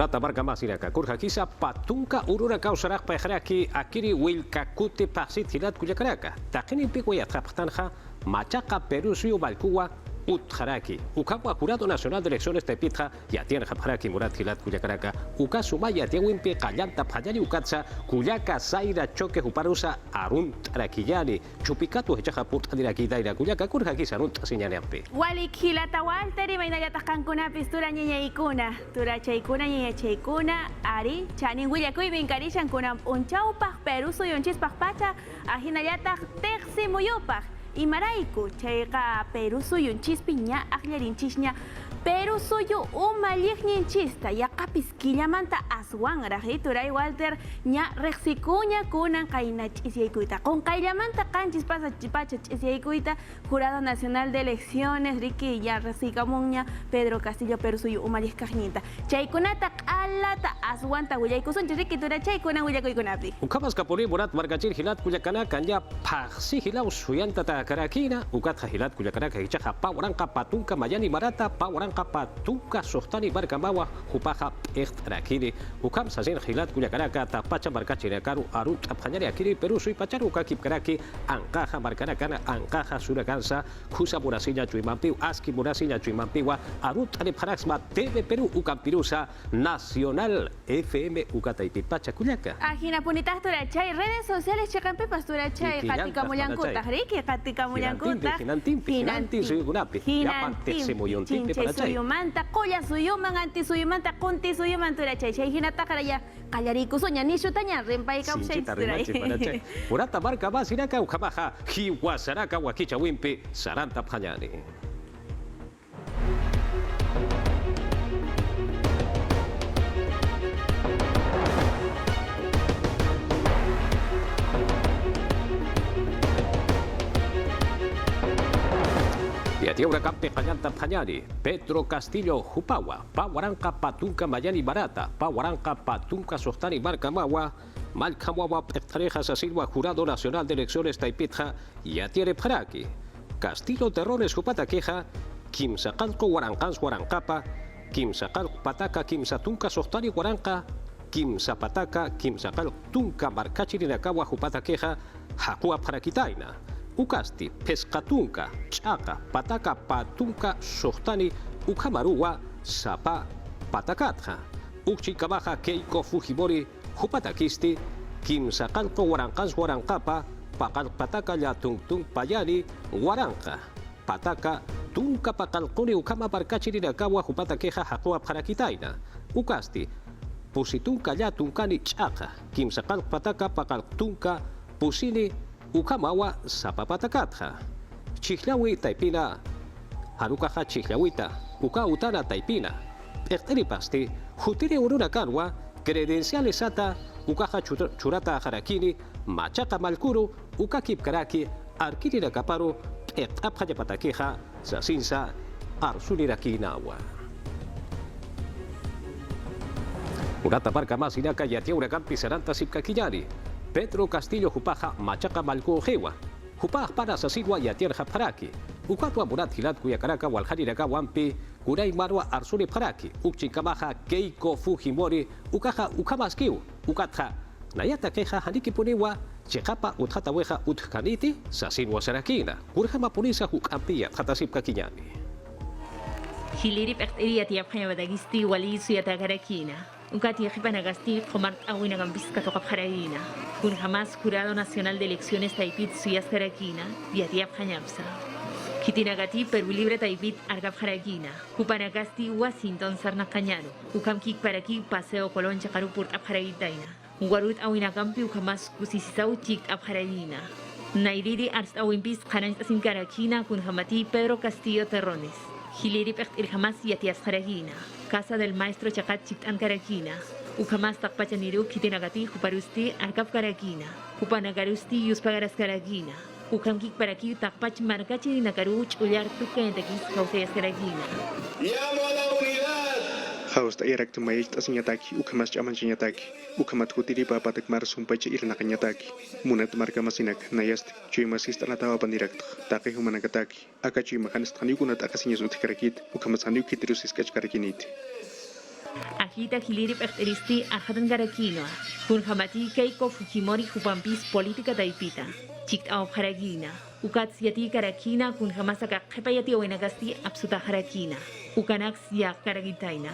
Murata marka masiraka kurha kisa patunka urura kausarak pahraki akiri wilka kute pasit hilat kuyakaraka takini pico ya traptanja machaca perusiu balkuwa utjaraki ukapa jurado nacional de elecciones de pitra ya tiene japjaraki murat hilat kuyakaraka ukasuma ya tiene wimpe kallanta pajari ukatsa kuyaka saira choque huparusa arunt rakiyani chupikatu hechaja put adiraki daira kuyaka kurha kisa arunt sinyaleampe Walik hilata walteri mainayatakan kuna pistura nyenya ikuna tura chaikuna nyenya chaikuna ari chani willakuy binkarishan kuna unchaupak peruso yonchispaq pacha ahinayatak teksi muyupak Imaraiku chayqa peruso yunchispi ña aqllarinchishña peruso yu umalliqninchista yaqapis killamanta aswanraq turay Walter ña riqsikuña kunan qayna ch'isyaykuyta qunqayllamanta qanchis pacha ch'isyaykuyta Jurado Nacional de Elecciones riki ya riqsikamunña Pedro Castillo peruso yu umalliqkaqninta chaykunata q'alata aswanta willaykusunchis riki tura chaykunan willakuykunapi ukamas kapuri murat margachir hilat kuyakana kanya paksi hilaw suyanta ta karakina ukatja hilat kuyakaraka hichaja pawaranqa patunka mayani marata pawaranqa patunka sohtani barkamawa hupaja rakini ukam sasin hilat kuyakaraka ta pacha markachirakaru arut apjanyari akiri peruso y pacharu ukakip karaki ankaja markarakana ankaja surakansa kusa murasinya chuimampiu aski murasinya chuimampiwa arut anipjaraxma TV Perú ukampirusa Nacional FM ukataipi pacha kuyaka Ajina punitah turachay redes sociales chakampe pasturachay katika mulyankuta riki katika mulyankuta hinantin suyukunapi yapante semuyuntimpi parachay suyumanta kolla suyuman anti suyumanta kunti suyuman turachay chay hinata karaya kallarikusuña nishutaña rimpay kaushay parachay urata marka basiraka ukamaja hiwasaraka wakicha wimpi saranta pjanyani Yatiura kampe kanyanta panyani Pedro Castillo Hupawa pawaranqa patunka mayani barata pawaranqa patunka sohtani barkamawa malkamawa pektareja sasilwa Jurado Nacional de Elecciones taipitja yatiere pjaraki Castillo terrones hupata queja kimsaqalqo waranqans waranqapa kimsaqalq pataka kimsatunka sohtani waranqa kimsa pataka kimsaqalq tunka markachirinakawa hupata queja hakua pjarakitaina ukasti pescatunka chaka pataka patunka sohtani ukamaruwa sapa patakatja ukchikabaja keiko fujimori hupatakisti kimsaqalqo waranqans waranqapa paqal pataka llatuntung payani waranqa pataka tunka paqalquni ukama parkachirinakawa hupatakeja haqua pjarakitaina ukasti pusitunka llatunkani chaka kimsaqalq pataka paqalqtunka pusini ukamawa sapapatakatja chihlawi taipina harukaja chihlawita uka utana taipina pasti jutiri uruna kanwa credenciales ata ukaja churata harakini machaqa malkuru ukakip karaki arkirira kaparu apjaya patakeja sasinsa arsulirakinawa urata parka masinaka yatiaura kampi saranta sipkakillari Pedro Castillo Hupaja machaqa malku hewa Hupaj para sasilwa yatier hapjaraki ukatwa murat hilat kuyakaraka walhariraka wampi kuray marwa arsuri pjaraki ukchikamaja Keiko Fujimori ukaja ukamaskiu ukatja nayata keja haniki puniwa chekapa utjataweja utkaniti sasilwa sarakina kurjama punisa hukampia hatasipka kiñani Hiliri pekteria tiapjaya badagisti walisu yatakarakina Ukati Jipanagasti, Comart Awinagan Vizcato Capjaragina, kun jamás Jurado Nacional de Elecciones Taipit Suyas Carakina, Diatiap Janyapsa. Kitinagati Perú Libre Taipit Argapjaragina, Kupanagasti Washington Sarna Cañano, Ukamkik Paraki Paseo Colón Chacarupurt Abjaragitaina, Ugarut Awinagampi Ukamas Kusisau Chik Abjaragina. Nairiri Arst Awimpis Kanans Karakina, kun Hamati Pedro Castillo Terrones. Hiliri Pektir Hamas Yatias Jaragina. Casa del Maestro Chacat Chictan Karakina, Ukamas Takpachaniru Kitinagati, Huparusti, Arkap Karakina, Upanagarusti, Yuspagaras Karakina, Ukamkik Paraki, Takpach Markachi, Nakaruch, Ullar Tukentakis, Kauseas Karakina. ¡Llamo a la unidad! Hausta Irak to Maist Asinyataki, Ukamas Chamanchinataki, Ukamat Hutiri Papatak Marsumpachi Irnakanyataki, Munat Markamasinak, Nayast, Chuimasist Anatawa Pandirak, Taki Humanakataki, Akachi Makanist Hanukunat Akasinyas Utikarakit, Ukamas Hanukitrus Skach Karakinit. Karakita Hilirip Erteristi Ajatan Karakinoa, kun Hamati Keiko Fujimori Jupampis Política Taipita, Chiktao Haragina, Ukats Yati Karakina, kun Hamasaka Kepayati Oenagasti Absuta Harakina, Ukanax Ya Karagitaina.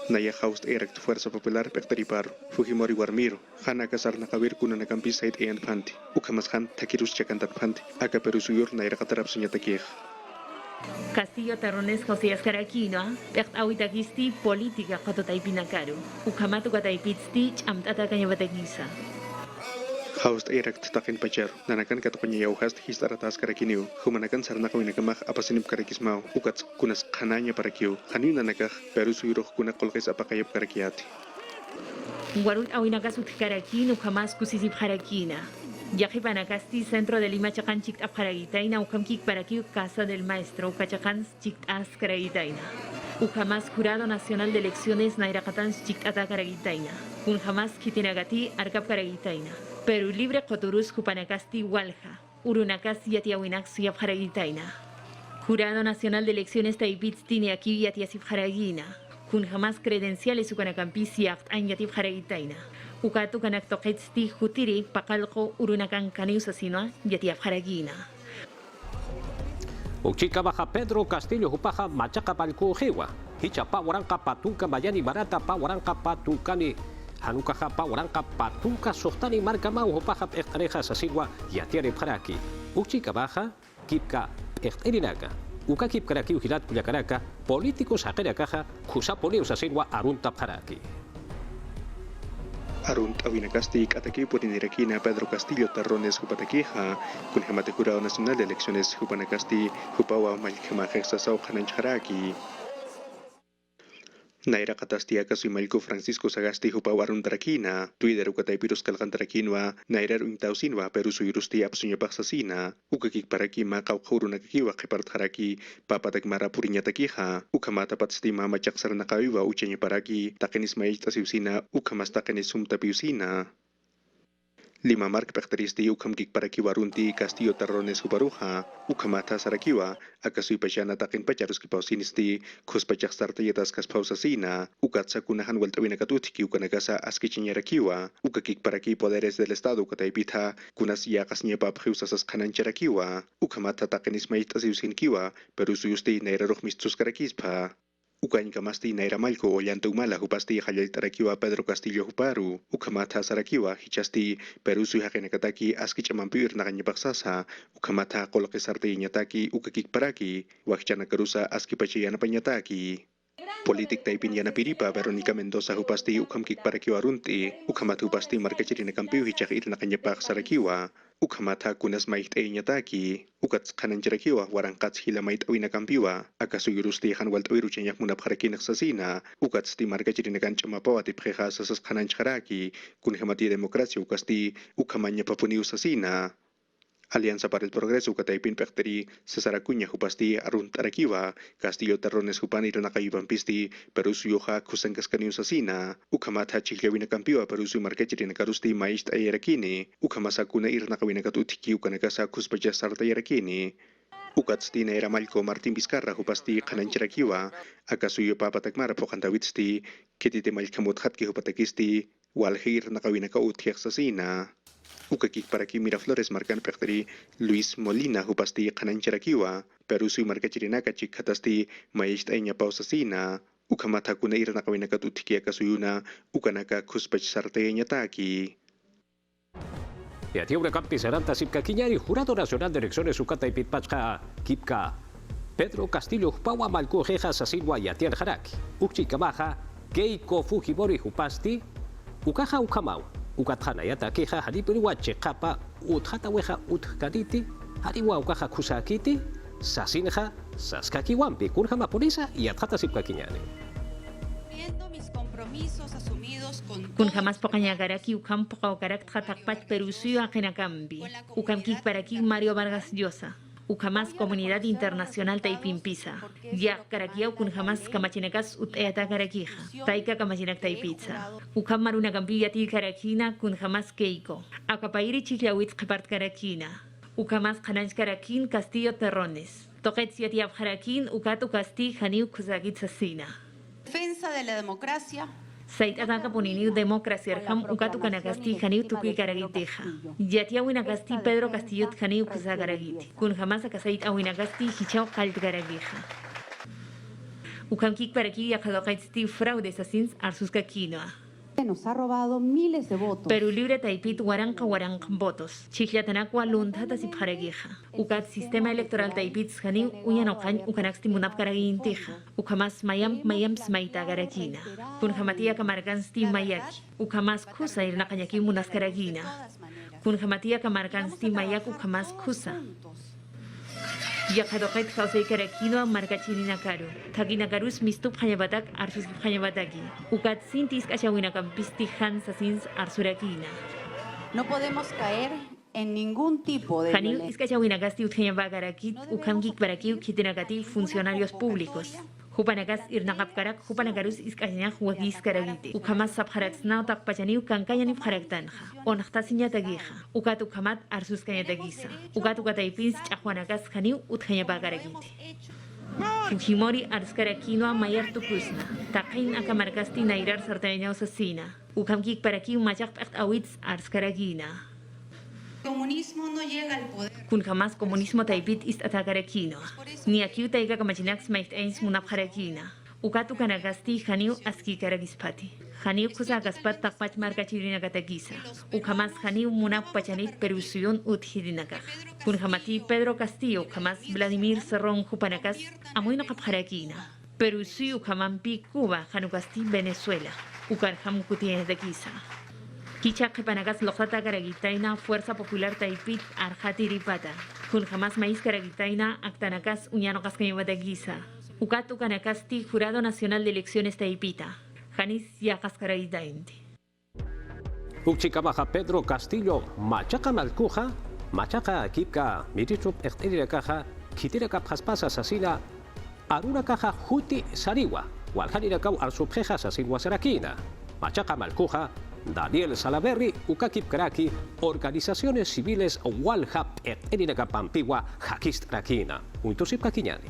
Naya Haust Erect Fuerza Popular Pecteripar, Fujimori Warmiro, Hana Casar Nakabir Kunanakampi Said Ean Panti, Ukamas Han Takirus Chakantat Panti, Aka Perusuyur Naira Katarab Suñatakir. Castillo Terrones Josías Karakino, Pect Awitagisti Política Kototaipinakaru, Ukamatu Kataipitsti Amtata Kanyabatagisa. Haust Erect Takin Pacher, Nanakan Katapanya Yauhast Histaratas Karakiniu, Humanakan Sarnakawinakamach Apasinip Karakismau, Ukats Kunas Kananya Parakiu, Hanin Nanakach, Perusuyuro Kunakolkes Apakayap Karakiati. Guarut Awinakasut Karakin, Ukamas Kusisip Harakina. Yajipanacasti, Centro de Lima Chacán Chict Abjaragitaina, Ukamkik Parakiu, Casa del Maestro, Ukachacán Chict Ascaragitaina. Ukamas Jurado Nacional de Elecciones, Nairacatán Chict Atacaragitaina. Unjamas Kitinagati, Arcap Caragitaina. Perú Libre Coturus Jupanacasti, Walja. Urunakas Yatiawinax Yabjaragitaina. Jurado Nacional de Elecciones Taipitstini aquí Yatiasip Jaragina. Unjamas Credenciales Ukanacampis Yacht Anyatip Jaragitaina. Ukatu kanak toketsti hutiri pakalko urunakan kanius asinoa yatiaf haragina. Uchika baja Pedro Castillo Hupaja Machaca Palcujiwa. Hicha Pawaranka Patunka Mayani Barata Pawaranka Patunkani. Hanukaja Pawaranka Patunka Sohtani Marca Mau Hupaja Ectareja Sasigua Yatiare Paraki. Uchika baja Kipka Ecterinaga. Uka Kipkaraki Ujirat Kuyakaraka. Políticos Ajera Caja Kusapolius Asigua Arunta Paraki. Arunt Awinacasti, Ataki Podinirakina, Pedro Castillo Terrones, Jupataquija, Kunjamate Jurado Nacional de Elecciones, Jupanacasti, Jupawa, Malkama Hexasau, Hananchharaki. Naira Katastia Kasuimalco Francisco Sagasti Jupawa Aruntarakina, Twitter Ukataipirus Kalkantarakina, Naira Uintausinwa, Perusu Yurusti Apsunya Paksasina, Ukakik Parakima, Kaukhurunakiwa, Kepartharaki, Papatakmara Puriñatakija, Ukamata Patstima, Machaksar Nakawiwa, Uchenya Paraki, Takenismail Tasiusina, Ukamas Takenisum Tapiusina. Lima Mark Pecteristi Ukamkik Parakiwarunti Castillo Terrones Huparuja, Ukamata Sarakiwa, Akasui Pachana Takin Pacharus Kipausinisti, Kuspachak Startayetas Kaspausasina, Ukatsakunahan Weltawinakatutiki Ukanagasa Askichinyarakiwa, Ukakik Paraki Poderes del Estado Ukataipita, Kunas Yakasniepa Priusasas Kanancharakiwa, Ukamata Takenismait Asiusinkiwa, Perusuyusti Nairaruch Mistus Karakispa. Ukañkamasti Nairamalco Ollantumala Hupasti Hajaltarakiwa Pedro Castillo Huparu, Ukamata Sarakiwa Hichasti Perusu Hakenakataki Askichamampir Nagañapaksasa, Ukamata Kolokesarte Iñataki Ukakik Paraki, Wachchanakarusa Askipachiyana Pañataki. Politik Taipin Yana Piripa Veronica Mendoza Hupasti Ukamkik Parakiwa Runti, Ukamat Hupasti Markachirina Kampiu Hichak Irnakañapak Sarakiwa, Ukamata Kunas Mait Eñataki, Ukats Kanancharakiwa, Warankats Hilamait Awinakampiwa, Akasu Yurusti Hanwalt Wiruchenyak Munaparakinak Sasina, Ukats Ti Markachirina Kanchamapawa Tipjeja Sasas Kanancharaki, Kunhamati Democracia Ukasti, Ukamanya Papuniu Sasina. Alianza para el Progreso Ukataipin Pecteri, Cesar Acuña Jupasti Arunt Arakiwa, Castillo Terrones Jupani Ranakayuban Pisti, Perusu Yoja Kusankascanius Asina, Ukamata Chihlawina Campiwa Perusu Markechirin Karusti Maist Ayarakini, Ukamasakuna Irnakawinakatutiki Ukanakasa Kuspaja Sarta Yarakini. Ukatstina era Malco Martín Vizcarra Jupasti Kanancharakiwa, Akasuyo Papa Takmara Pocantawitsti, Kitite Malkamut Hatki Jupatakisti, Walhir Nakawinaka Utiaxasina. Ukakik Paraki Miraflores Marcan Pecteri, Luis Molina Jupasti Kanancharakiwa, Perusu Markachirinaka Chikatasti, Maist Eña Pausasina, Ukamata Kuna Irnakawinakatutiki Akasuyuna, Ukanaka Kuspach Sarteña Taki. Y a Tiura Campi Seranta Sipka Kiñari, Jurado Nacional de Elecciones Ukata y Pitpachka, Kipka, Pedro Castillo Paua Malco Jeja Sasigua y Atian Haraki, Uchikamaja, Keiko Fujimori Jupasti, Ukaja Ukamau. Ukatjana yata keja haripuriwa chekapa uthata weja utkaditi hariwa ukaja kusakiti sasinja saskakiwampi kurjama polisa y atjata sipkakiñani. Mis compromisos asumidos Kun jamás pocañagaraki ukam pokaokarak tjatakpach Perusuyo ajenakambi ukamkik paraki Mario Vargas Llosa. Ukamas Comunidad Internacional Taipimpisa. Ya Karakiau kun jamás kamachinekas utayata karakija. Taika kamachinak taipizza. Ukam maruna kampiyati karakina kun jamás keiko. Akapairi chiklawit kepart karakina. Ukamas kananch karakin Castillo Terrones. Toquets yatiab karakin ukatu kasti haniu kusagit sasina. Defensa de la democracia. Sait ataka puniniu democracia arham ukatu kanagasti khaniu tukui karagiteja. Yati awinagasti Pedro Castillo khaniu kusa karagiti. Kun jamás akasait awinagasti hichao kalt karageja. Ukankik para aquí yakadokaisti fraudes asins arsuska quinoa. Nos ha robado miles de votos. Perú libre taipit waranka votos. Chichlatanakwa luntata si parageja. Ukat sistema electoral taipit khaniu uyanokan ukanaxti munap karaginteja. Ukamas mayam smaita garakina. Kun hamatia kamargansti mayaki. Ukamas kusa irnakanyaki munas karagina. Kun hamatia kamargansti mayaku ukamas kusa. Yakadokait kausai karakino margachirina karu. Tagina karus mistup hanyabatak arsus hanyabataki. Ukat sintis kachawina kampisti hansasins arsurakina. No podemos caer en ningún tipo de Hanil violencia. iskachawina gasti uthanyabagarakit ukamkik barakit kitinakati funcionarios públicos. Hupanagas irnakapkarak hupanagarus iskachanya huagis karagite. Ukamas sabharaksna takpachani ukankayani bharaktanja. Onahtasinya tagija. Ukat ukamat arsus kanyatagisa. Ukat ukataipins chahuanagas haniu uthanyabagarakite. Fujimori arskarakino mayar tukusna. Takain akamarkasti nairar sartaña usasina. Ukamkik paraki umachak awits arskarakina. Comunismo no llega al poder. Kun jamás comunismo taipit ist atakarakino. Ni aquí utaiga kamachinax maistains munapharakina. Ukatu kanagasti haniu aski karagispati. Haniu kusa gaspat takpach markachirina katagisa. Ukamas haniu munap pachanit perusuyon uthidinaka. Kun hamati Pedro Castillo jamás Vladimir Cerrón Jupanakas amuino kapharakina. Perusuyu ukamampi Cuba hanukasti Venezuela. Ukar hamukutien de kisa. Kicha Kepanagas Lojata Karagitaina, Fuerza Popular Taipit, Arjati Ripata. Kun jamás maíz Karagitaina, Actanakas, Uñano Cascañabataguisa. Ukatu Kanakasti, Jurado Nacional de Elecciones Taipita. Janis Yakas Karagitainti. Uchikamaja Pedro Castillo, Machaca Malcuja, Machaca Kipka, Mirichup Ertelirakaja, Kitiraka Paspasa Asasina, Aruna Caja Juti Sariwa, Walharinakau Arsubjeja Sasilwa Sarakina, Machaca Malcuja, Daniel Salaverry, Ukakip Karaki, Organizaciones Civiles Walhap Erteliraka Pampiwa, Hakist Rakina, Untusip Kakiñani.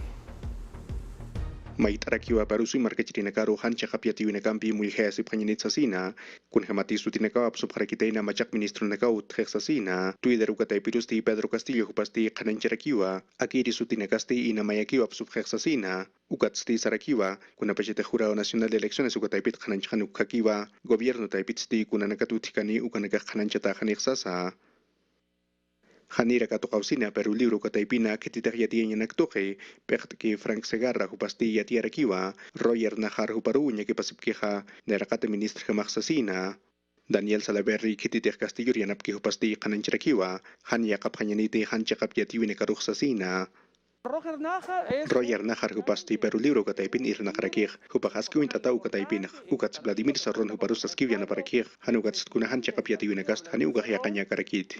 Maitarakiwa parusu markachirinakaru hancha kapiatiwinakampi mulhesi pranyanitsasina, kun hamatisu tinakawa subharakiteina machak ministro nakau tjeksasina, Twitter ukataipirusti Pedro Castillo hupasti kanancharakiwa, akiri sutinakasti inamayakiwa subjeksasina, ukatsti sarakiwa, kuna pachete Jurado Nacional de Elecciones ukataipit kananchanukakiwa, gobierno taipitsti kuna nakatutikani ukanaka kananchata kaniksasa. Hanira katokausina Peru libro kataipina ketitariatianya naktoke, pertke Frank Segarra hupasti yatiarakiwa, Roger Najar huparuña que pasipkeja, nerakate ministra jamaxasina, Daniel Salaverry ketitir Castillo rianapki hupasti kanancharakiwa, hanya kaphanyanite hanchakap yatiwine karuxasina. Roger Najar hupasti Peru libro kataipin irnakarakir, hupahaskiwin tatau kataipin, ukats Vladimir Cerrón huparusaskiviana parakir, hanukats kuna hanchakap yatiwine kast, haniugahyakanya karakit.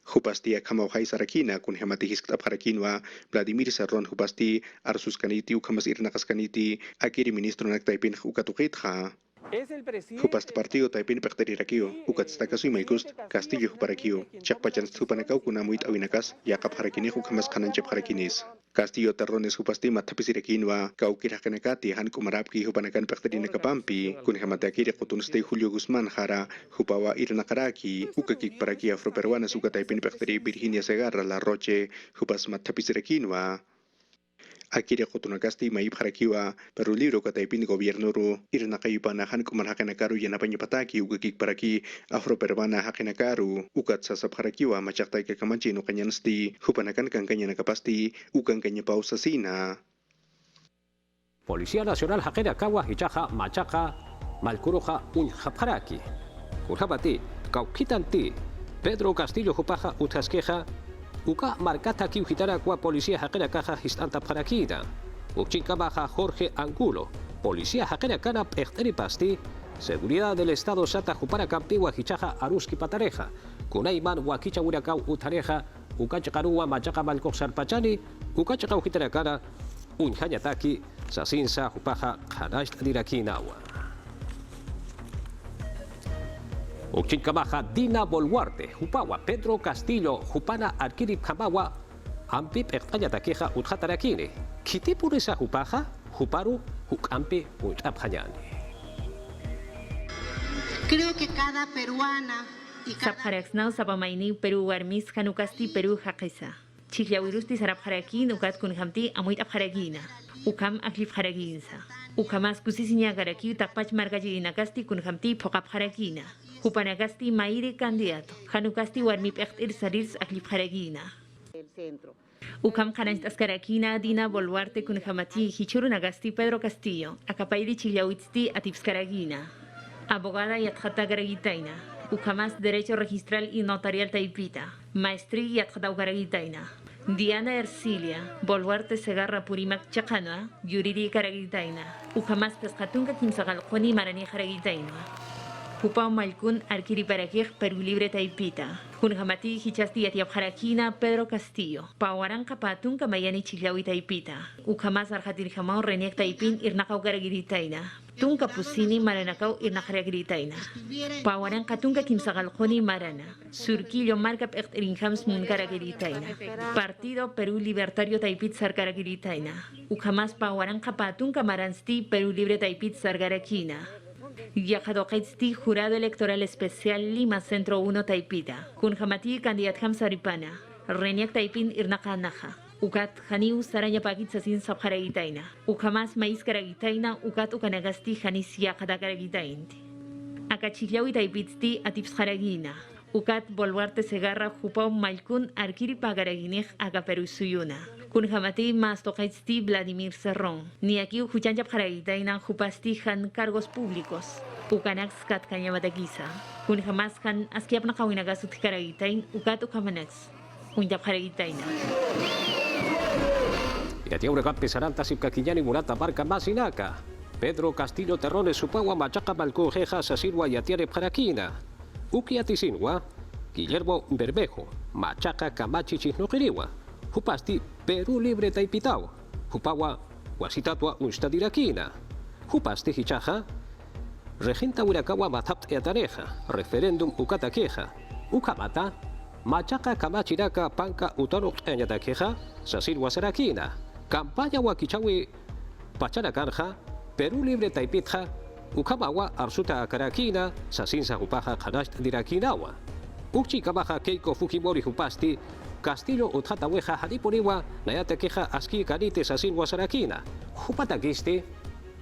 Hupasti kamauhai sarakina kun hematihis taparakinwa Vladimir Cerrón hupasti arsuskaniti ukamas irnakaskaniti akiri ministro naktaipin ukatukitha. Hupasti partido taipin perterirakio ukatstakasu maikust Castillo huparakio chakpachan stupanakau kunamuit awinakas yakap harakini ukamas kananchep harakinis. Castillo Terrones hupasti matapisirekinwa kaukirakanakati han kumarapki hupanakan perterinakapampi kun hematakiri kutunstei Julio Guzmán jara hupawa irnakaraki ukakik paraki afroperuanas ukataipin perteri Virginia Segarra La Roche hupas matapisirekinwa akiri kutunakasti maip harakiwa Peru libro kataipin gobierno ru irnakayupana han kumarhakanakaru yanapanyapataki ukakik paraki afroperuana hakanakaru ukat sasap harakiwa machaktai kakamanchi no kanyansti hupanakan kankanya nakapasti ukankanya pausasina. Policía Nacional Hakera Kawa Hichaja Machaca Malcuroja Unjaparaki. Urjabati, Kaukitanti, Pedro Castillo Jupaja Utasqueja, Uka Marcata Kiujitara Kwa Policía Hakera Caja Histanta Parakida, Uchinkabaja Jorge Angulo, Policía Hakera Kana Pechteri Pasti, Seguridad del Estado Sata Jupara Campiwa Hichaja Aruski Patareja, Kunaiman Wakicha Urakau Utareja, Ukachakarua Machaca Malco Sarpachani, Ukachakau Hitarakana, Unjanyataki, Sasinsa Jupaja Hanash Dirakinawa. Uchinkabaja Dina Boluarte, Jupawa Pedro Castillo, Jupana Arkiri Kamawa, Ampip Ertanyatakeja Utjatarakini, Kitipurisa Jupaja, Juparu, hukampi utaphañani. Creo que cada peruana y cada Sapjaraxnau sapamaini Perú warmis hanukasti Perú haqisa. Chiklawirusti sarapjarakin ukat kunhamti amuit apjaragina. Ukam aklifjaraginsa. Ukamas kusisinya garaki takpach margajirinakasti kunhamti pokapjarakina. Hupanakasti mairi candidato. Hanukasti warmip ektir sarirs aklifjaragina. Ukam kanantas karakina dina boluarte kunhamati hichurunagasti Pedro Castillo. Akapairi chiklawitsti atipskaragina. Abogada Yatjata Garagitaina, Ukamas Derecho Registral y Notarial Taipita, Maestría Yatjata Garagitaina, Diana Ercilia, Boluarte Segarra Purimac Chacanoa, Yuriri Garagitaina, Ukamas Pescatunga Kimsagalconi Marani Garagitaina, Upao Malcun Arquiri Parakir Perú Libre Taipita, Kunhamati Hichasti Atiapjarakina Pedro Castillo, Pauaranca Patunca Mayani Chiklawi Taipita, Ukamas Arjatir Jamao Reniak Taipin Irnakau Garagitaina, Tunka Pusini Maranakau Irnakaragitaina. Pawaran Katunka Kimsagalconi Marana. Surquillo Marca Erinhams Munkaragitaina. Partido Perú Libertario Taipit Sarkaragitaina. Ukamas Pawaran Kapatunka Maransti Perú Libre Taipit Sargarakina. Yajadokaitsti Jurado Electoral Especial Lima Centro 1 Taipita. Kunhamati Candidat Hamsaripana. Reniak Taipin Irnakanaja. Ukat Haniu Saranya Pagit Sasin Sabharagitaina. Ukamas Mais Karagitaina, Ukat Ukanagasti Hanis Yakadakaragitainti. Akachiklawi Taipitsti Atipsharagina. Ukat Boluarte Segarra Jupau Malkun Arkiri Pagaraginij Agaperusuyuna. Kunhamati Mastokaitsti Vladimir Serrón. Ni aquí Huchanchap Haragitaina Jupasti Han Cargos Públicos. Ukanax Kat Kanyamatakiza. Kunhamas Han Askiapna Kawinagasut Karagitain, Ukat Ukamanax. Unjap Haragitaina. Yatiaure Campisaranta Sipkaquiñani Murata Barca Masinaka. Pedro Castillo Terrones Supagua Machaca Balcojeja Sasirwa Yatiare Paraquina. Ukiatisinwa. Guillermo Bermejo. Machaca Camachi Chisnojiriwa. Jupasti Perú Libre Taipitao. Jupagua Guasitatua Unstadirakina. Jupasti Hichaja. Regenta Urakawa Matapt Eatareja. Referéndum Ukataqueja. Ukamata. Machaca Camachiraca Panca Utonok Eñataqueja. Sasirwa Sarakina. Campaña Wakichawi Pacharacanja, Perú Libre Taipitja, Ukamawa Arsuta Karakina, Sasinsa Jupaja Kanash Dirakinawa. Uchikabaja Keiko Fujimori Jupasti, Castillo Utataweja Hadiporiwa, Nayatekeja Aski Kanite Sasinwa Sarakina, Jupatakisti,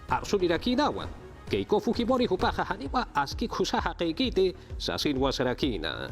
Arsudirakinawa, Keiko Fujimori Jupaja Haniwa Aski Kusaha Keikite, Sasinwa Sarakina.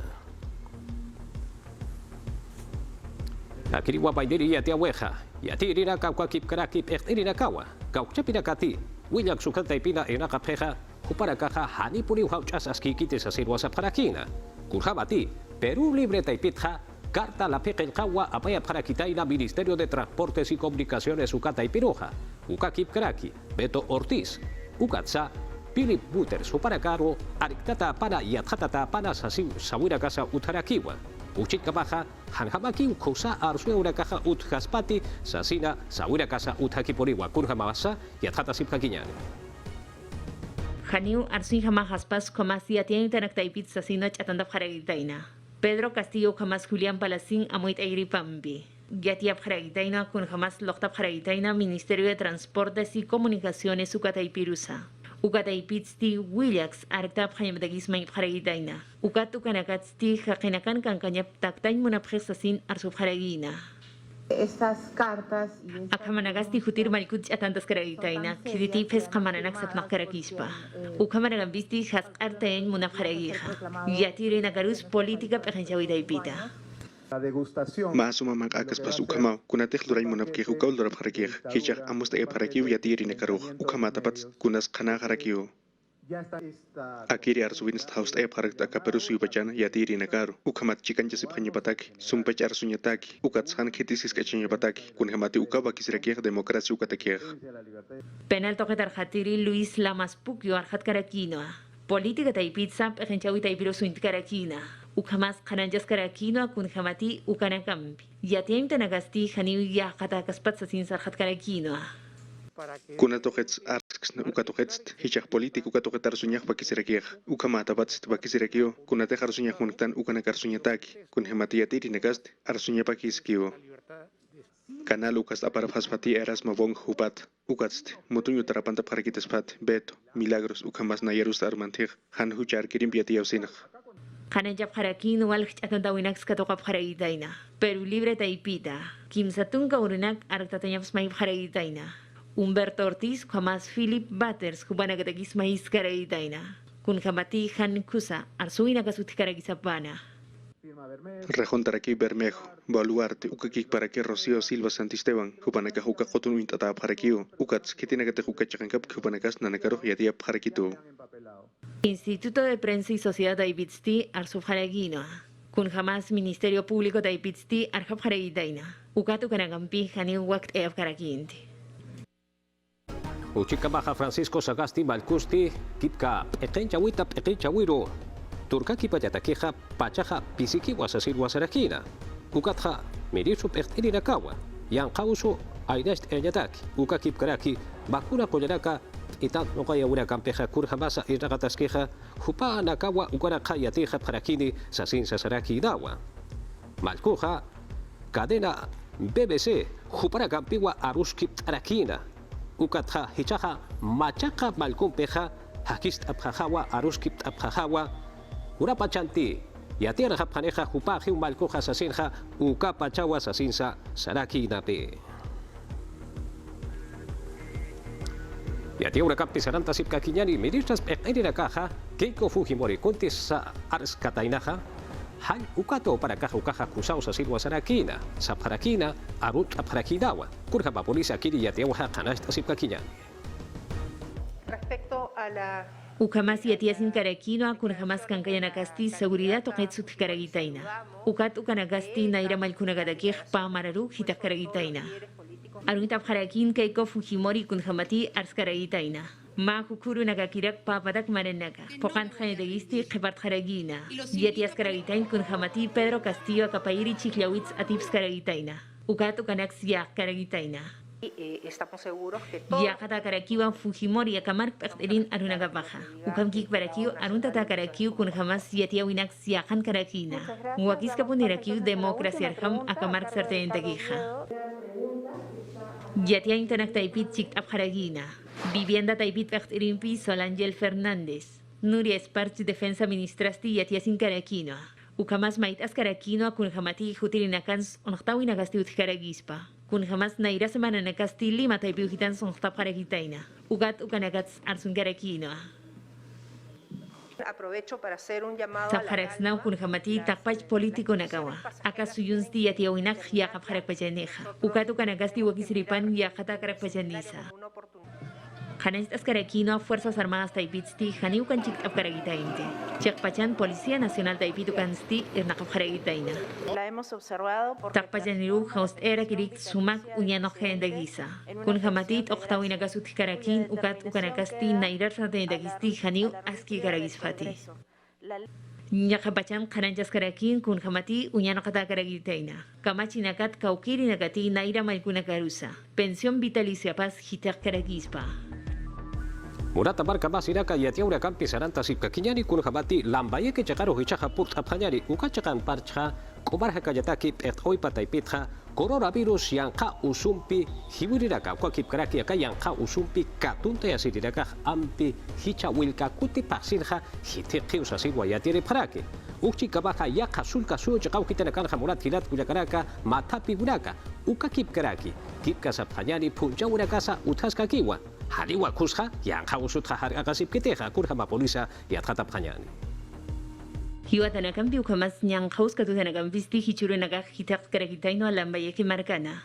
Akiriwa Baidiri Yatiaweja. Yatirina Kaukakip Karakip Erinakawa, Kaukchapirakati, William Sukataipina Enakapeja, Huparakaja, Hanipuri Hauchas Askikites Asirwasa Parakina, Kurjabati, Perú Libre Taipitja, Carta la Pekelkawa, Apaya Parakitaina, Ministerio de Transportes y Comunicaciones Ukata y Piroja, Ukakip Karaki, Beto Ortiz, Ukatsa, Philip Butters, Uparakaro, Ariktata Pana y Atjatata Pana Sasim Sawira Casa Utarakiwa. Uchit Kabaja, Hanhamaki, Kusa, Arsuura Caja Uthaspati, Sasina, Sawira Casa Uthakiporiwa, Kurhamasa, y Atjata Sipkaquiñani. Haniu Arsin Hamahaspas, Comasia tiene Tanaktaipit Sasino Chatanda Haragitaina. Pedro Castillo Hamas Julián Palacín Amuit Airipambi. Yatiap Haragitaina, con Hamas Lochtap Haragitaina, Ministerio de Transportes y Comunicaciones Ukataipirusa. Ukataipitsti Willax Arktap Hayamdagismay Haragitaina. Ukatu Kanakatsti Hakinakan Kankanyap Taktain Munapjesasin Arsufharagina. Estas cartas Akamanagasti Hutir Malikuch Atantas Karagitaina, Kiditipes Kamananak Saknakarakispa. Ukamanagambisti Has Artain Munapharagija. Yatiri Nagarus Política Pejanchawidaipita. la degustación. Masuma Makakas Pas Ukama, Kunatech Luray Munapki Ukaul Dorapharakir, Hichak Amusta Eparakiu Yatiri Nekaruch, Ukamatapat Kunas Kanaharakiu. Ya está esta Akiri Arsuinst House Eparak Akaperusu Bachana Yatiri Nakaru, Ukamat Chikan Jasipanyapataki, Sumpech Arsunyataki, Ukatsan Kitisis Kachanyapataki, Kunhamati Ukaba Kisrakir Democracia Ukatakir. Penal Toketar Hatiri Luis Lamas Pukio Arhat Karakinoa. Política Taipitsa Pejanchawi Taipiro Suint Karakina. Ukamas Kananjas Karakinoa Kunhamati Ukanakambi. Yatiem Tanagasti Haniu Yakatakaspatsa Sin Sarhat Karakinoa. Kunatohets Arks Ukatohets, Hichak Politik Ukatohetar Sunyach Bakisirakir, Ukamatabat Bakisirakio, Kunatejar Sunyach Muntan Ukanakar Sunyataki, Kunhemati Yatiri Negast, Arsunyapakis Kio. Kanal ukas apar faspati eras mabong hupat. Ukatst, mutuño tarapanta parakitaspat, Beto, Milagros, ukamas nayarus armantig, han huchar kirim piati ausinag. Kanajap harakin wal atantawinax katokap haragitaina. Peru libre taipita. Kim satunga urunak aragtatanyaps may haragitaina. Humberto Ortiz, jamás Philip Butters, kubanagatakis mais karagitaina. Kun kamati han kusa, arsuina kasutikaragisapana. Rejon taraki Bermejo, Baluarte, ukakik para que Rocío Silva Santisteban, kupanaka huka kotun intata parakiu, ukats, que tiene que te huka chakankap, kupanakas nanakaro yatia parakitu. Instituto de Prensa y Sociedad Taipitsti, Arsufharagino. Kun jamás Ministerio Público Taipitsti, Arjabharagitaina. Ukatu kanagampi, Hani Wakt Eafkarakinti. Uchika Baja Francisco Sagasti Balkusti, Kipka, Ekenchawita, Ekenchawiru. Turkaki payatakeja, pachaja, pisiki wasasir wasarakina. Ukatja, mirisu pertirinakawa. Yan kausu, aidest enyataki. Ukakip karaki, bakura koyaraka, itan nokaya una campeja kurjamasa y ragatasqueja, jupa nakawa ukarakaya teja parakini, sasin sasaraki dawa. Malkuja, cadena BBC, jupara campiwa aruski arakina. Ukatja, hichaja, machaja malcumpeja, hakist abjajawa, aruski abjajawa. Urapachanti, yatierra japjaneja, jupaji un malkuja sasinja, ukapachawa sasinsa saraki nape. Yatia una campi saranta sipka kiñani ministras pequeña caja, Keiko Fujimori contis sa ars katainaja, han ukato para caja ukaja kusausa silwa sarakina, sapharakina, arut apharakinawa, kurja papolisa kiri yatia uja kanasta sipka kiñani. Respecto a la Ukamas yatiasin karakino kun jamás kankayanakasti seguridad toqetsut karagitaina. Ukat ukanagasti naira malkunagadakij pa mararu hitak karagitaina. Arunita harakin Keiko Fujimori kun jamati ars karagitaina. Ma kukuru nagakirak pa patak marenaka. Pokant janedegisti qepart haragina. Yatias karagitain kun jamati Pedro Castillo akapairi chiklawitz atips karagitaina. Ukat ukanax yak karagitaina. Estamos seguros que todo Yakata karakiwa Fujimori akamar perterin arunaga baja. Ukamkik barakiu aruntata karakiu kun jamás yatia winak siakan karakina. Muakis kapunirakiu demokrasi arham akamar sarten tagija. Yatia intanak taipit chik abharagina. Vivienda taipit perterin pi Solangel Fernández. Nuria Esparchi defensa ministrasti yatia sin karakino. Ukamas maitas karakino kun jamati jutirinakans onaktawinagasti utkaragispa. Kun jamás naira semana nakasti lima taipiuhitan sonsta paragitaina. Ugat ukanagats arsun karakino. aprovecho para hacer un llamado Saparaxnau kun jamati takpach político nakawa. Akas suyunsti yatiawinak yakap harakpachaneja. Ukatu kanagasti wakisripan yakata karakpachanisa. Janestas Karakino, Fuerzas Armadas Taipitsti, Janiu Kanchik Apkaragitainte. Chekpachan, Policía Nacional Taipitu Kansti, Irnakapkaragitaina. La hemos observado por Takpachaniru, Host Era Kirik, Sumak, Uñano Gendegiza. Kun Hamatit, Oktawinakasut Karakin, Ukat Ukanakasti, Nairata Tendagisti, Janiu Aski Karagisfati. Nyakapachan, Kananjas Karakin, Kun Hamati, Uñano Katakaragitaina. Kamachi Nakat, Kaukiri Nakati, Naira Maikuna Karusa. Pensión Vitalicia Paz, Hitak Karagispa. Murata barka basiraka yatiaura kampi saranta sipka kinyani kun habati lambaye ke chakaro hichaha put apanyari ukachakan parcha kobarha kayataki hoy pataipitha coronavirus yanqa usumpi hiburiraka kwakip karaki aka yanqa usumpi katunta yasiriraka ampi hicha wilka kuti pasirha hitiqi usasirwa yatire paraki ukchi kabaha yaqa sulka such qawkitana kan hamurat hilat kuyakaraka matapi buraka ukakip karaki kipka sapanyani punjawura casa utaska kiwa Haliwa kusha yang usut har agasip kiteha kurhama polisa yatkata phanyani. Hiwatana kampi ukamas nyang haus katutana kampisti hichuru naga hitak karakitaino alambaya ke markana.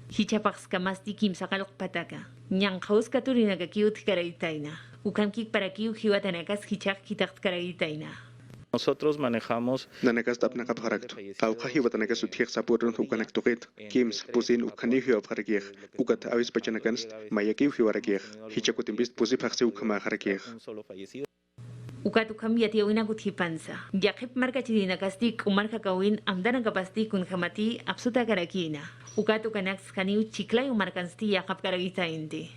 Hichapax kamasti kim sakalok pataka. Nyang haus katuri naga kiut karakitaina. Ukamkik para kiu hiwatana kas hichak hitak karakitaina. Nosotros manejamos Nanakas tap nakap harakto. Auka hiwatanakas utiek sapurun ukanak tuqit. Kims pusin ukani hiwa harakir. Ukat awis pachanakans mayaki hiwarakir. Hichakutimbist pusi paksi ukama harakir. Ukat ukam yatiawina kuthipansa. Yakip marka chidina kastik umarka kawin amdana kapasti kun hamati absuta karakina. Ukat ukanax kaniu chiklay umarkansti yakap karagitainte.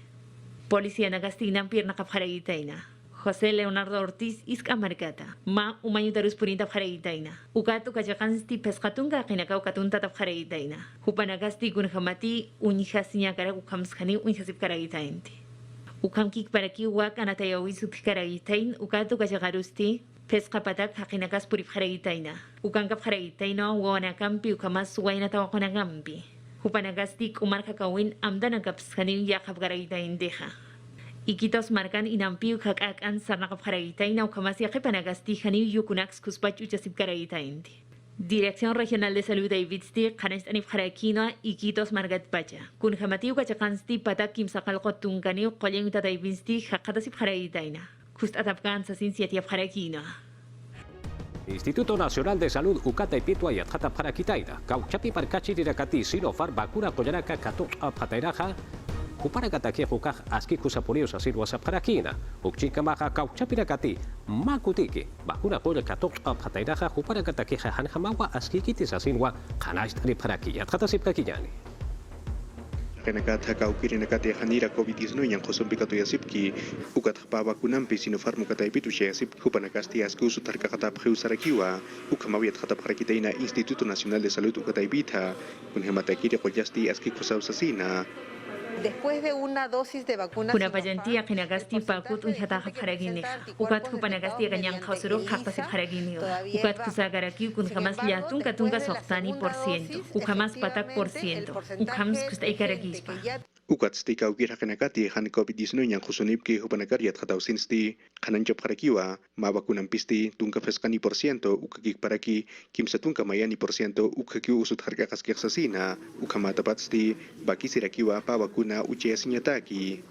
Policía nagastig nampir nakap haragitaina. José Leonardo Ortiz iska marcata. Ma umayutarus purinta pjaragitaina. Ukatu kachakansti pescatunga kinakau katunta tapjaragitaina. Hupanagasti kunhamati unijasinya kara ukamskani unijasip karagitainti. Ukamkik paraki wak anatayawi sutkaragitayin ukatu kachakarusti pescapatak hakinakas purip pjaragitaina. Ukankap pjaragitaina wanakampi ukamas wainatawakonagampi. Hupanagasti umarka kawin amdanagapskani yakap karagitain deja. Iquitos marcan inampiu kakakan sarnakap karagitaina ukamasi akepanagasti janiu yukunax kuspachu chasip karagitainti. Dirección Regional de Salud de Ibitsti, Kanestanif Harakina, Iquitos Margat Pacha. Kun Hamatiu Kachakansti, Patakim Sakalkotunkaniu, Kolen Tata Ibitsti, Hakatasip Haragitaina. Kust Atapkan Sasinsiatia Harakina. Instituto Nacional de Salud Ukata y Pitua y Atjata Parakitaina. Kauchapi Parkachi Dirakati, Sinofar, Bakura, Koyanaka, Katok, Apatairaja. Kuparakataki hukaj aski kusapurius asir wasap harakina. Ukchika maha kauchapirakati makutiki. Bakuna kola katok apatairaja kuparakataki hanhamawa aski kitis asinwa kanastani parakiya. Tkatasip kakiyani. Renakat hakaukirinakati hanira COVID-19 yang kosombikatu yasipki ukat hpawa kunampi Sinofar mukatai pitushe yasip kupanakasti aski usutar kakatap heusarakiwa ukamawiyat katap harakitaina Instituto Nacional de Salud ukatai bita kunhematakiri koyasti aski kusausasina. Después de una dosis de vacuna Kuna pajantia kinagasti pakut unjata haragini. Ukat kupanagasti ganyang khosuru khaktasip haragini. Ukat kusagaraki kun khamas yatun katunga soxtani %. Ukamas patak %. Ukams kustaikaragis. Ukat stika ukira kenakati han COVID-19 yang khusunib ki hupanakariat khatausin sti kanan job harakiwa mabakunam pisti tungka feskani %, ukakik paraki kimsa tungka mayani %, ukaki usut harga kaskek sasina ukamata patsti baki sirakiwa pa bakuna ucia sinyataki.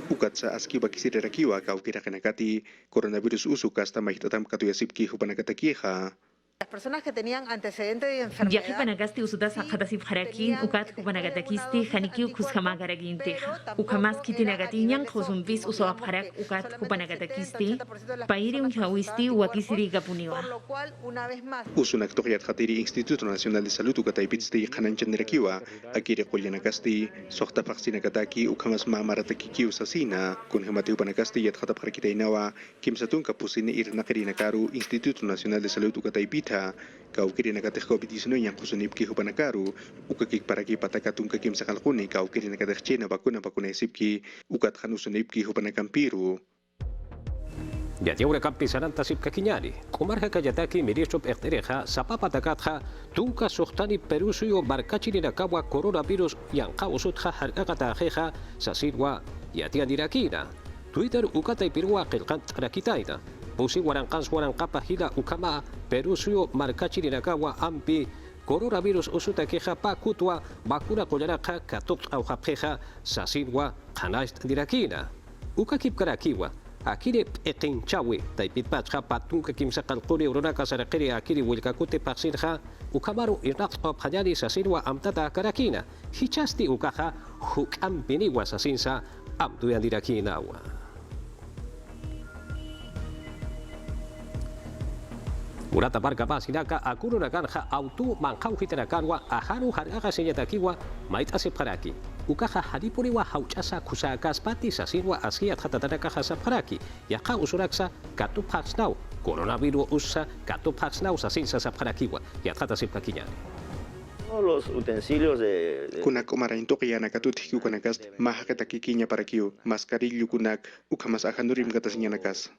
Ukat sa aski baki sirakiwa ka ukira kenakati coronavirus usuk hasta mahitatam katuyasipki hupanakatakiha. Las personas que tenían antecedentes de enfermedad. Yaki panagasti usudas akhatasip harakin ukat kupanagatakisti hanikiu kushamagaraginte. Ukamas kitinagatinyang khosumbis usoap harak ukat kupanagatakisti pairi unhawisti wakisiri gapuniwa. Usunak tokyat khatiri Instituto Nacional de Salud ukatai pitsti kananchan nirakiwa akiri qolyanakasti sohta vaksinakataki ukamas mamaratakikiu sasina kun hemati upanakasti yat khatap harakitainawa kimsatun kapusini irnakarinakaru Instituto Nacional de Salud ukatai pita kau kiri nakateh COVID-19 yang kusunib ki hupanakaru ukakik paraki patakatung kakim sakalkuni kau kiri nakateh China bakuna isipki ukat hanusunib ki hupanakampiru. Yatiura kampisanan tasip kakinyani. Kumarha kajataki ministro ektereja sapapatakatja tunka sohtani perusuyo markachini nakawa coronavirus yang kausutja haragata jeja sasirwa yatian dirakina. Twitter ukatay pirua qilqant rakitaina. Pusi warankans warankapa hila ukama perusuyo markachini nakawa ampi coronavirus usuta keja pa kutwa bakuna koyanaka katok au hapjeja sasirwa kanast dirakina. Ukakip karakiwa akire eqinchawi taipitpachja patunka kimsaqalquri uronaka sarakiri akiri wilkakute paksinja ukamaru irnaqqa phayani sasirwa amtata karakina hichasti ukaja hukampiniwa sasinsa amtuyan dirakinawa. Urata barka pasinaka akurunakan ha autu mankau hiterakanwa aharu haraga senyatakiwa mait asip haraki ukaha haripuriwa hauchasa kusakaspati sasirwa asiat hatatanaka hasapharaki yaka usuraksa katupaksnau coronavirus usa katupaksnau sasinsa sapharakiwa yathata sipkakinyani. Los utensilios de kunak umarainto kiyana katut hikukanakast mahakatakikinya parakiu maskarillu kunak ukamas ahanurim katasinyanakas.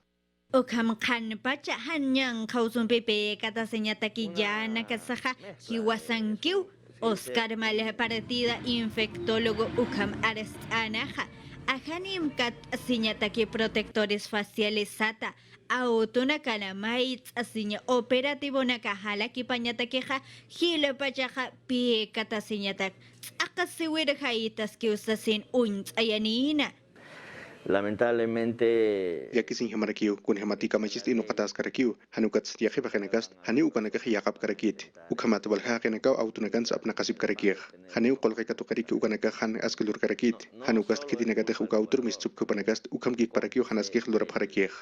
Ukam kan pacha hanyang kausun pepe kata senyataki yana kasaha hiwasankiu Oscar Malha partida infectólogo ukam arestanaja ahanim kat senyataki protectores faciales sata autuna kanamait asinya operativo nakahala kipanyatakeja hila pachaja pie kata senyatak akasiwira haitas que usasin unts ayanina. Lamentablemente yaki sin hamarakiu kun hamatika machisti no katas karakiu hanukat stiahi bakenakast hani ukanaka yakap karakit ukamat walha kenakau autunakan sapna kasip karakir hani ukolka katu kariki ukanaka han askelur karakit hanukast kitinakate ukautur mistup kupanakast ukam gik parakiu hanaskih lur karakir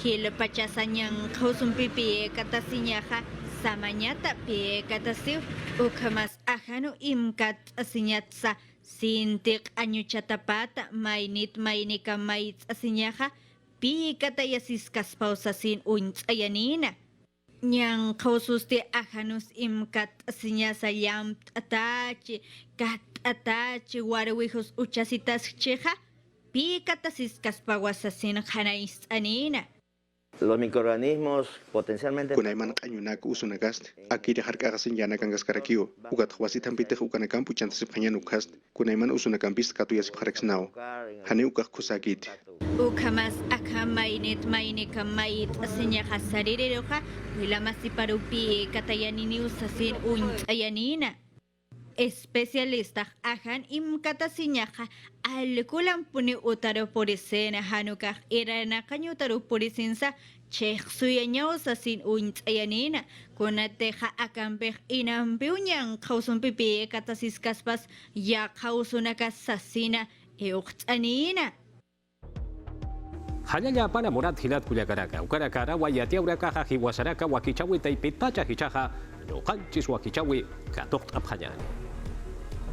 hil pachasanyang khosum pipi katasinyaha samanyata pe katasiu ukamas ahanu imkat asinyatsa Sintik anyu chatapata mainit mainika maitz asinyaja pi katayasiskas pausasin unchayanina. Nyang kaususte ajanus imkat sinyasayam atachi kat atachi warwijos uchasitas cheja pi katasiskas pawasasin hanais anina. Los microorganismos potencialmente... Kunaiman kanyunak usunagast, aquí de harkagasin yanakangas karakio, ugat huasitan pitej ukanakam puchantas pañanukast, kunaiman usunakampis katuyas pareksnao, hane ukak kusagit. Ukamas akamainet maineka mait asinya hasarireroja, wilamasi parupi katayanini usasin unchayanina. Especialista ajan imkatasinyaja alkulan puni utaro porisena hanukah irana kanyutaro porisinsa chek suyanyaw sasin unchayanina kunateja akampej inampiunyang kausun pipi katasiskas ya kausunaka sasina euchanina. Hayaya pana morat hilat kuyakaraka, ukarakara wayatia urakaja hiwasaraka wakichawi taipitacha hichaja, no kanchis wakichawi katok abhanyani.